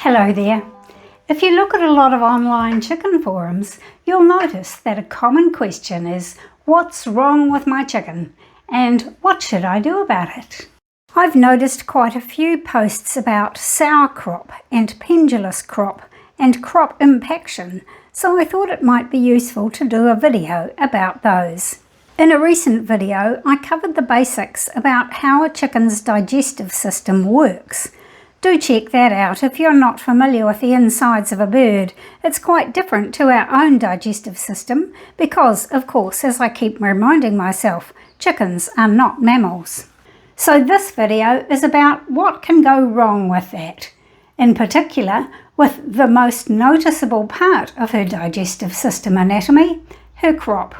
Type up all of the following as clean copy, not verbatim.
Hello there. If you look at a lot of online chicken forums, you'll notice that a common question is, what's wrong with my chicken and what should I do about it? I've noticed quite a few posts about sour crop and pendulous crop and crop impaction, so I thought it might be useful to do a video about those. In a recent video, I covered the basics about how a chicken's digestive system works. Do check that out if you're not familiar with the insides of a bird. It's quite different to our own digestive system because, of course, as I keep reminding myself, chickens are not mammals. So this video is about what can go wrong with that, in particular with the most noticeable part of her digestive system anatomy, her crop.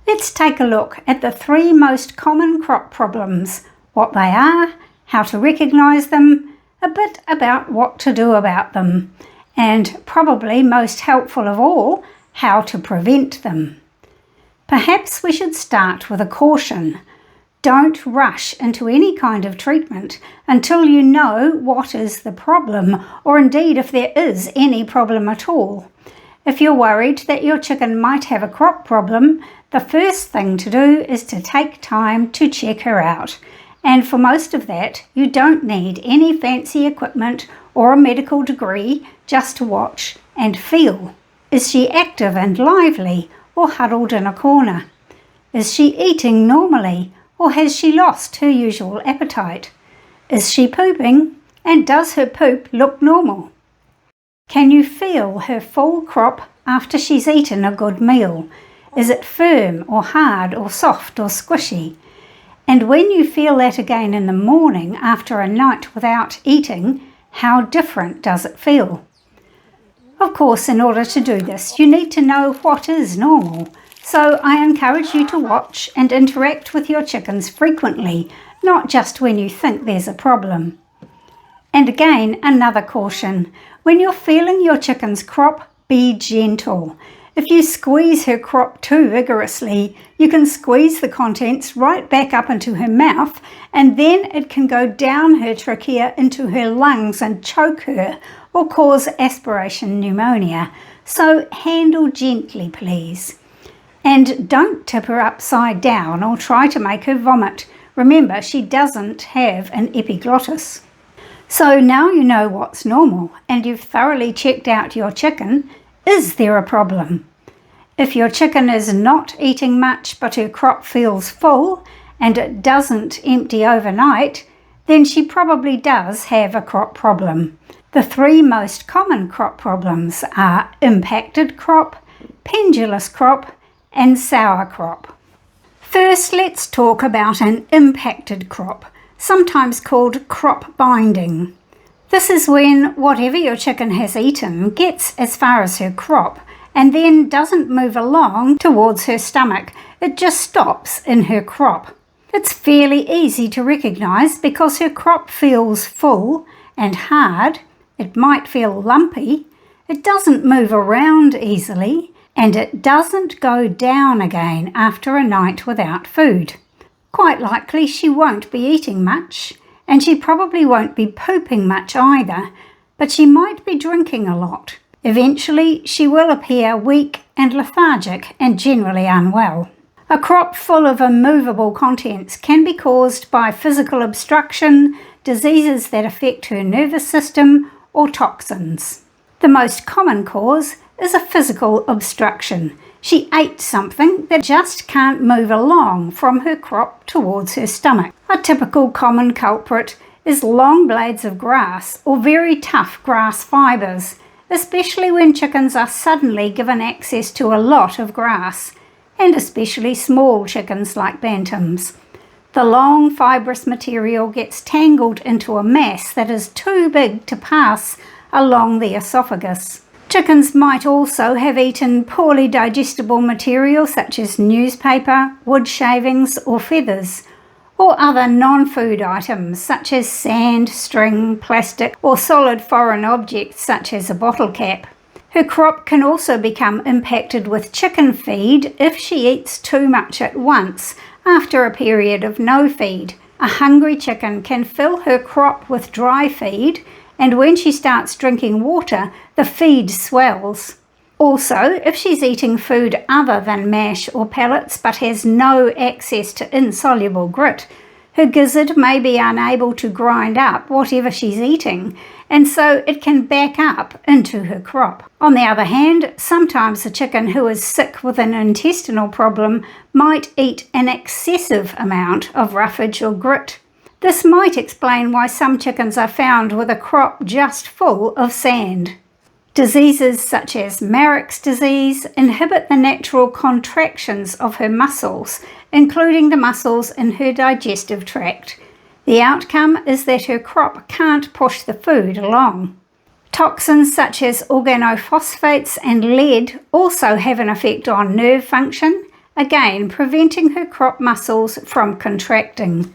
Let's take a look at the 3 most common crop problems, what they are, how to recognise them, a bit about what to do about them, and probably most helpful of all, how to prevent them. Perhaps we should start with a caution. Don't rush into any kind of treatment until you know what is the problem, or indeed if there is any problem at all. If you're worried that your chicken might have a crop problem, the first thing to do is to take time to check her out. And for most of that, you don't need any fancy equipment or a medical degree, just to watch and feel. Is she active and lively or huddled in a corner? Is she eating normally or has she lost her usual appetite? Is she pooping and does her poop look normal? Can you feel her full crop after she's eaten a good meal? Is it firm or hard or soft or squishy? And when you feel that again in the morning after a night without eating, how different does it feel? Of course, in order to do this, you need to know what is normal. So I encourage you to watch and interact with your chickens frequently, not just when you think there's a problem. And again, another caution. When you're feeling your chicken's crop, be gentle. If you squeeze her crop too vigorously, you can squeeze the contents right back up into her mouth, and then it can go down her trachea into her lungs and choke her or cause aspiration pneumonia. So handle gently, please. And don't tip her upside down or try to make her vomit. Remember, she doesn't have an epiglottis. So now you know what's normal and you've thoroughly checked out your chicken. Is there a problem? If your chicken is not eating much but her crop feels full and it doesn't empty overnight, then she probably does have a crop problem. The 3 most common crop problems are impacted crop, pendulous crop, and sour crop. First, let's talk about an impacted crop, sometimes called crop binding. This is when whatever your chicken has eaten gets as far as her crop and then doesn't move along towards her stomach. It just stops in her crop. It's fairly easy to recognise because her crop feels full and hard. It might feel lumpy. It doesn't move around easily and it doesn't go down again after a night without food. Quite likely she won't be eating much. And she probably won't be pooping much either, but she might be drinking a lot. Eventually, she will appear weak and lethargic and generally unwell. A crop full of immovable contents can be caused by physical obstruction, diseases that affect her nervous system, or toxins. The most common cause is a physical obstruction. She ate something that just can't move along from her crop towards her stomach. A typical common culprit is long blades of grass or very tough grass fibres, especially when chickens are suddenly given access to a lot of grass, and especially small chickens like bantams. The long fibrous material gets tangled into a mass that is too big to pass along the esophagus. Chickens might also have eaten poorly digestible material such as newspaper, wood shavings or feathers, or other non-food items such as sand, string, plastic or solid foreign objects such as a bottle cap. Her crop can also become impacted with chicken feed if she eats too much at once after a period of no feed. A hungry chicken can fill her crop with dry feed and when she starts drinking water, the feed swells. Also, if she's eating food other than mash or pellets but has no access to insoluble grit, her gizzard may be unable to grind up whatever she's eating, and so it can back up into her crop. On the other hand, sometimes a chicken who is sick with an intestinal problem might eat an excessive amount of roughage or grit. This might explain why some chickens are found with a crop just full of sand. Diseases such as Marek's disease inhibit the natural contractions of her muscles, including the muscles in her digestive tract. The outcome is that her crop can't push the food along. Toxins such as organophosphates and lead also have an effect on nerve function, again preventing her crop muscles from contracting.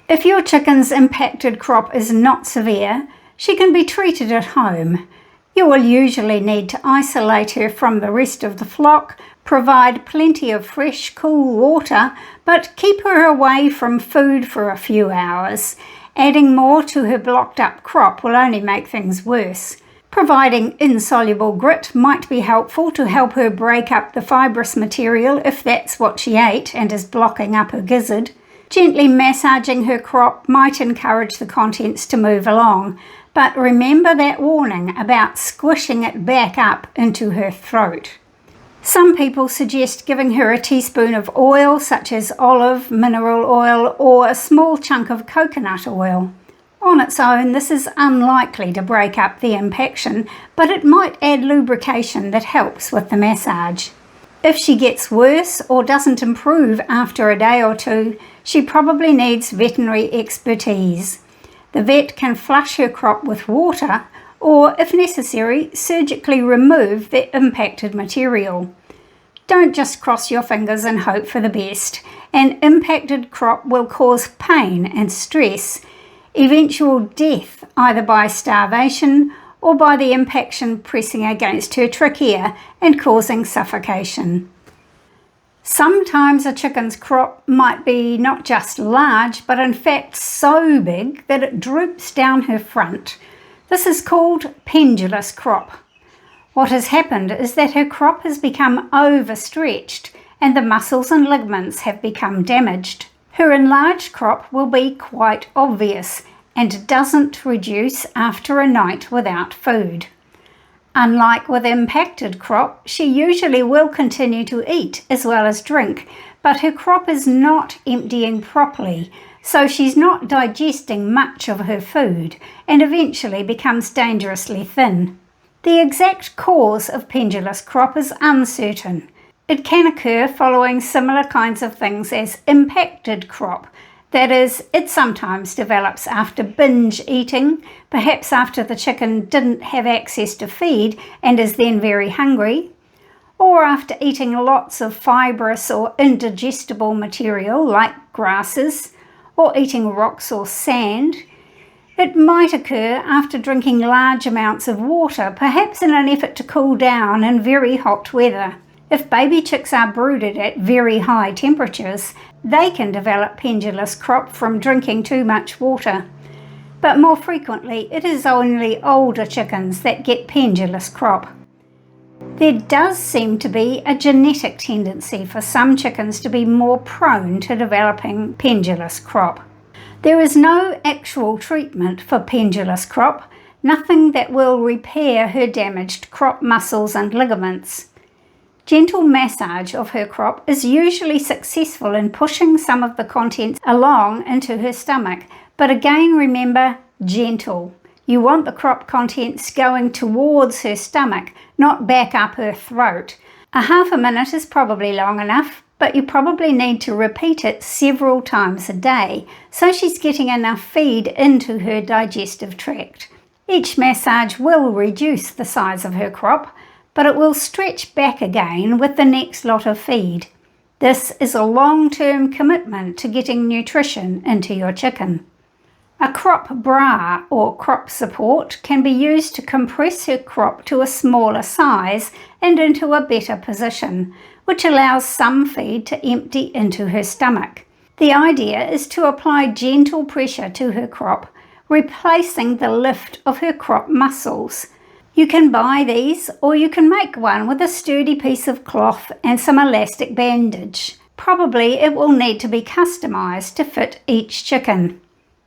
If your chicken's impacted crop is not severe, she can be treated at home. You will usually need to isolate her from the rest of the flock, provide plenty of fresh, cool water, but keep her away from food for a few hours. Adding more to her blocked up crop will only make things worse. Providing insoluble grit might be helpful to help her break up the fibrous material if that's what she ate and is blocking up her gizzard. Gently massaging her crop might encourage the contents to move along, but remember that warning about squishing it back up into her throat. Some people suggest giving her a teaspoon of oil such as olive, mineral oil, or a small chunk of coconut oil. On its own, this is unlikely to break up the impaction, but it might add lubrication that helps with the massage. If she gets worse or doesn't improve after a day or two, she probably needs veterinary expertise. The vet can flush her crop with water or, if necessary, surgically remove the impacted material. Don't just cross your fingers and hope for the best. An impacted crop will cause pain and stress, eventual death either by starvation or by the impaction pressing against her trachea and causing suffocation. Sometimes a chicken's crop might be not just large, but in fact so big that it droops down her front. This is called pendulous crop. What has happened is that her crop has become overstretched and the muscles and ligaments have become damaged. Her enlarged crop will be quite obvious and doesn't reduce after a night without food. Unlike with impacted crop, she usually will continue to eat as well as drink, but her crop is not emptying properly, so she's not digesting much of her food and eventually becomes dangerously thin. The exact cause of pendulous crop is uncertain. It can occur following similar kinds of things as impacted crop. That is, it sometimes develops after binge eating, perhaps after the chicken didn't have access to feed and is then very hungry, or after eating lots of fibrous or indigestible material like grasses, or eating rocks or sand. It might occur after drinking large amounts of water, perhaps in an effort to cool down in very hot weather. If baby chicks are brooded at very high temperatures, they can develop pendulous crop from drinking too much water. But more frequently, it is only older chickens that get pendulous crop. There does seem to be a genetic tendency for some chickens to be more prone to developing pendulous crop. There is no actual treatment for pendulous crop, nothing that will repair her damaged crop muscles and ligaments. Gentle massage of her crop is usually successful in pushing some of the contents along into her stomach, but again remember, gentle. You want the crop contents going towards her stomach, not back up her throat. A half a minute is probably long enough, but you probably need to repeat it several times a day, so she's getting enough feed into her digestive tract. Each massage will reduce the size of her crop, but it will stretch back again with the next lot of feed. This is a long-term commitment to getting nutrition into your chicken. A crop bra or crop support can be used to compress her crop to a smaller size and into a better position, which allows some feed to empty into her stomach. The idea is to apply gentle pressure to her crop, replacing the lift of her crop muscles. You can buy these, or you can make one with a sturdy piece of cloth and some elastic bandage. Probably it will need to be customized to fit each chicken.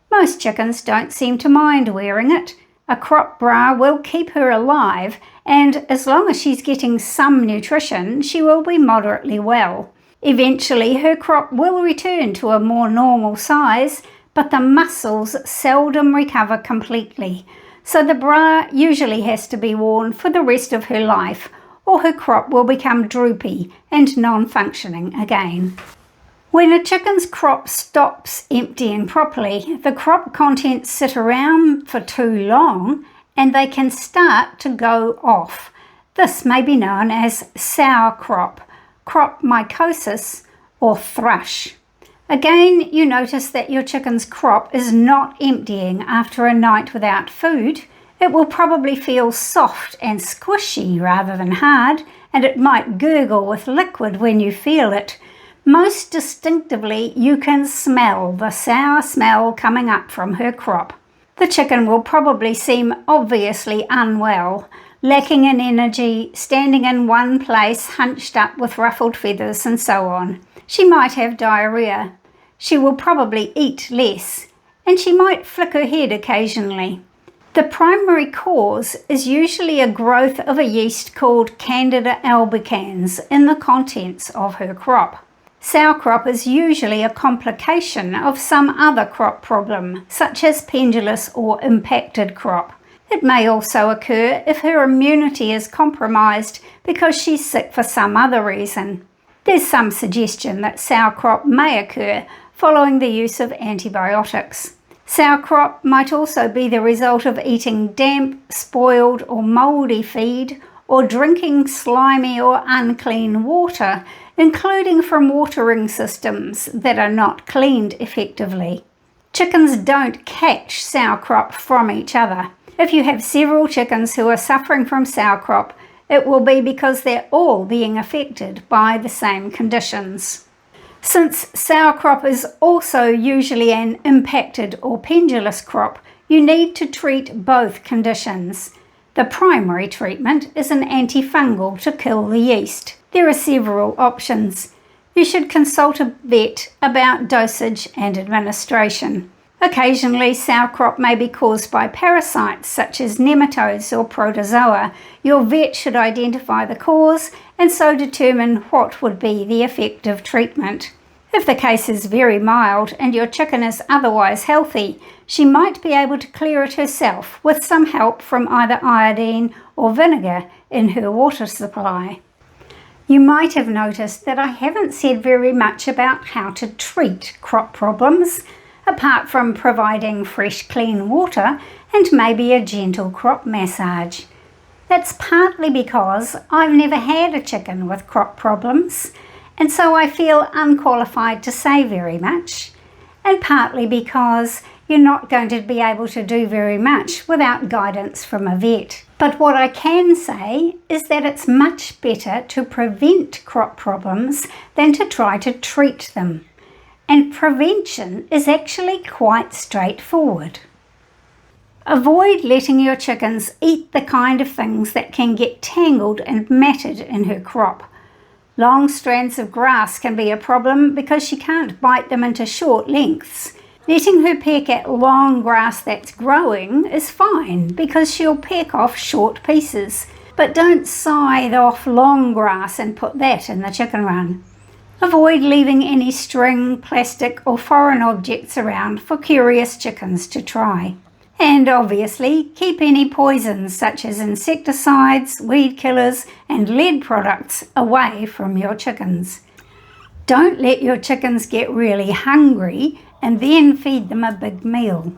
Most chickens don't seem to mind wearing it. A crop bra will keep her alive, and as long as she's getting some nutrition, she will be moderately well. Eventually, her crop will return to a more normal size, but the muscles seldom recover completely. So the bra usually has to be worn for the rest of her life, or her crop will become droopy and non-functioning again. When a chicken's crop stops emptying properly, the crop contents sit around for too long and they can start to go off. This may be known as sour crop, crop mycosis, or thrush. Again, you notice that your chicken's crop is not emptying after a night without food. It will probably feel soft and squishy rather than hard, and it might gurgle with liquid when you feel it. Most distinctively, you can smell the sour smell coming up from her crop. The chicken will probably seem obviously unwell, lacking in energy, standing in one place, hunched up with ruffled feathers and so on. She might have diarrhea. She will probably eat less, and she might flick her head occasionally. The primary cause is usually a growth of a yeast called Candida albicans in the contents of her crop. Sour crop is usually a complication of some other crop problem, such as pendulous or impacted crop. It may also occur if her immunity is compromised because she's sick for some other reason. There's some suggestion that sour crop may occur following the use of antibiotics. Sour crop might also be the result of eating damp, spoiled or mouldy feed, or drinking slimy or unclean water, including from watering systems that are not cleaned effectively. Chickens don't catch sour crop from each other. If you have several chickens who are suffering from sour crop, it will be because they're all being affected by the same conditions. Since sour crop is also usually an impacted or pendulous crop, you need to treat both conditions. The primary treatment is an antifungal to kill the yeast. There are several options. You should consult a vet about dosage and administration. Occasionally, sour crop may be caused by parasites such as nematodes or protozoa. Your vet should identify the cause and so determine what would be the effective treatment. If the case is very mild and your chicken is otherwise healthy, she might be able to clear it herself with some help from either iodine or vinegar in her water supply. You might have noticed that I haven't said very much about how to treat crop problems, apart from providing fresh, clean water and maybe a gentle crop massage. That's partly because I've never had a chicken with crop problems, and so I feel unqualified to say very much, and partly because you're not going to be able to do very much without guidance from a vet. But what I can say is that it's much better to prevent crop problems than to try to treat them. And prevention is actually quite straightforward. Avoid letting your chickens eat the kind of things that can get tangled and matted in her crop. Long strands of grass can be a problem because she can't bite them into short lengths. Letting her peck at long grass that's growing is fine because she'll peck off short pieces, but don't scythe off long grass and put that in the chicken run. Avoid leaving any string, plastic or foreign objects around for curious chickens to try. And obviously, keep any poisons such as insecticides, weed killers and lead products away from your chickens. Don't let your chickens get really hungry and then feed them a big meal.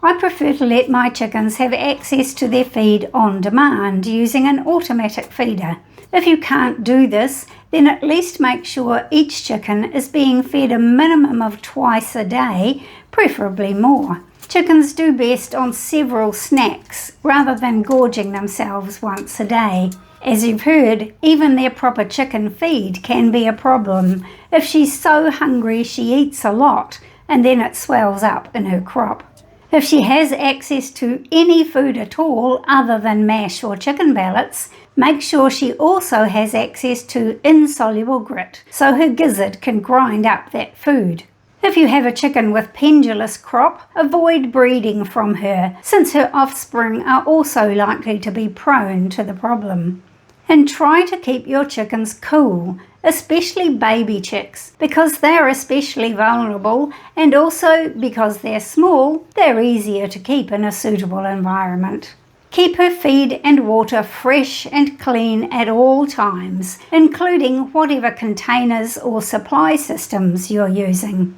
I prefer to let my chickens have access to their feed on demand using an automatic feeder. If you can't do this, then at least make sure each chicken is being fed a minimum of twice a day, preferably more. Chickens do best on several snacks rather than gorging themselves once a day. As you've heard, even their proper chicken feed can be a problem. If she's so hungry she eats a lot and then it swells up in her crop. If she has access to any food at all other than mash or chicken ballets, make sure she also has access to insoluble grit so her gizzard can grind up that food. If you have a chicken with pendulous crop, avoid breeding from her, since her offspring are also likely to be prone to the problem. And try to keep your chickens cool, especially baby chicks, because they're especially vulnerable, and also because they're small, they're easier to keep in a suitable environment. Keep her feed and water fresh and clean at all times, including whatever containers or supply systems you're using.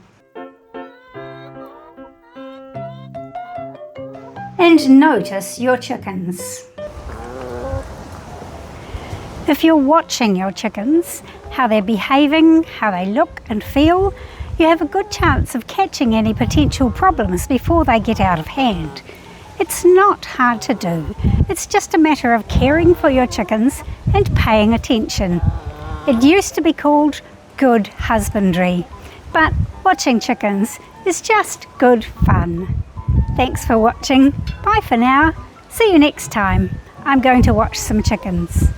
And notice your chickens. If you're watching your chickens, how they're behaving, how they look and feel, you have a good chance of catching any potential problems before they get out of hand. It's not hard to do. It's just a matter of caring for your chickens and paying attention. It used to be called Good Husbandry, but watching chickens is just good fun. Thanks for watching. Bye for now. See you next time. I'm going to watch some chickens.